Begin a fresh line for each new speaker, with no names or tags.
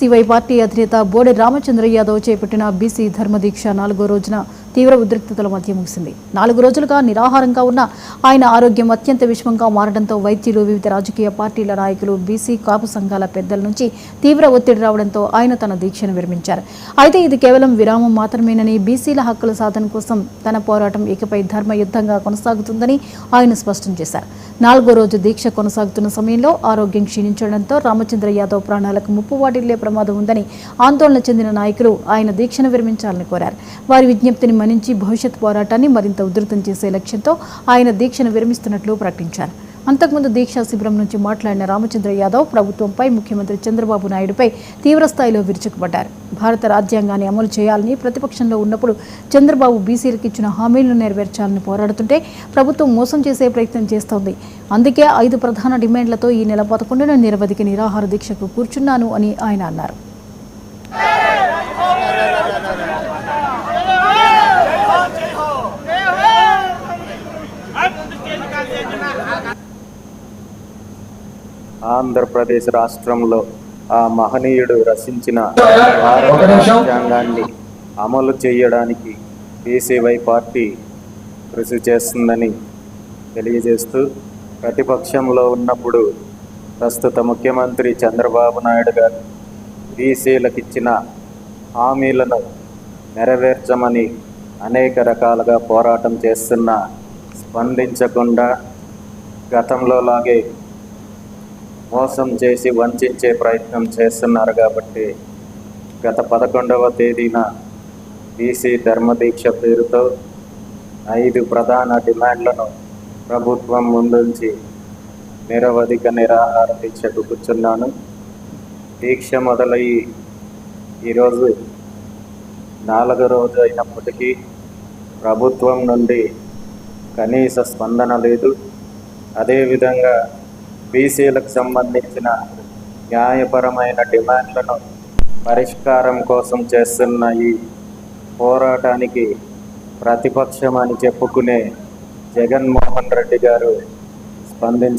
CY party అధినేత బోడె రామచంద్ర యాదవ్ చేపట్టిన BC ధర్మదీక్ష 4వ రోజున తీవ్ర ఉద్రిక్తతల మధ్య ముగిసింది. 4 రోజులుగా నిరాహారంగా ఉన్న ఆయన ఆరోగ్యం అత్యంత విషమంగా మారడంతో వైద్యులు, వివిధ రాజకీయ పార్టీల నాయకులు, బీసీ కాపు సంఘాల పెద్దల నుంచి తీవ్ర ఒత్తిడి రావడంతో ఆయన తన దీక్షను విరమించారు. అయితే ఇది కేవలం విరామం మాత్రమేనని, బీసీల హక్కుల సాధన కోసం తన పోరాటం ఇకపై ధర్మ యుద్ధంగా కొనసాగుతుందని ఆయన స్పష్టం చేశారు. 4వ రోజు దీక్ష కొనసాగుతున్న సమయంలో ఆరోగ్యం క్షీణించడంతో రామచంద్ర యాదవ్ ప్రాణాలకు ముప్పు వాటిల్లే ప్రమాదం ఉందని ఆందోళన చెందిన నాయకులు ఆయన దీక్షను విరమించాలని కోరారు. వారి విజ్ఞప్తిని మన్నించి భవిష్యత్ పోరాటాన్ని మరింత ఉధృతం చేసే లక్ష్యంతో ఆయన దీక్షను విరమిస్తున్నట్లు ప్రకటించారు. అంతకుముందు దీక్షా శిబిరం నుంచి మాట్లాడిన రామచంద్ర యాదవ్ ప్రభుత్వంపై, ముఖ్యమంత్రి చంద్రబాబు నాయుడుపై తీవ్రస్థాయిలో విరుచుకుపడ్డారు. భారత రాజ్యాంగాన్ని అమలు చేయాలని, ప్రతిపక్షంలో ఉన్నప్పుడు చంద్రబాబు బీసీలకు ఇచ్చిన హామీలను నెరవేర్చాలని పోరాడుతుంటే ప్రభుత్వం మోసం చేసే ప్రయత్నం చేస్తోంది. అందుకే 5 ప్రధాన డిమాండ్లతో ఈ నెల 11న నిరవధిక నిరాహార దీక్షకు కూర్చున్నాను అని ఆయన అన్నారు.
ఆంధ్రప్రదేశ్ రాష్ట్రంలో ఆ మహనీయుడు రచించిన భారత రాజ్యాంగాన్ని అమలు చేయడానికి బీసీవై పార్టీ కృషి చేస్తుందని తెలియజేస్తూ, ప్రతిపక్షంలో ఉన్నప్పుడు ప్రస్తుత ముఖ్యమంత్రి చంద్రబాబు నాయుడు గారు బీసీలకు ఇచ్చిన హామీలను నెరవేర్చమని అనేక రకాలుగా పోరాటం చేస్తున్నా స్పందించకుండా గతంలో లాగే మోసం చేసి వంచే ప్రయత్నం చేస్తున్నారు. కాబట్టి గత 11వ తేదీన బీసీ ధర్మదీక్ష పేరుతో 5 ప్రధాన డిమాండ్లను ప్రభుత్వం ముందుంచి నిరవధిక నిరాహార దీక్షకు కూర్చున్నాను. దీక్ష మొదలయ్యి ఈరోజు 4వ రోజు అయినప్పటికీ ప్రభుత్వం నుండి కనీస స్పందన లేదు. అదేవిధంగా బీసీలకు సంబంధించిన న్యాయపరమైన డిమాండ్లను పరిష్కారం కోసం చేస్తున్న ఈ పోరాటానికి ప్రతిపక్షం అని చెప్పుకునే జగన్మోహన్ రెడ్డి గారు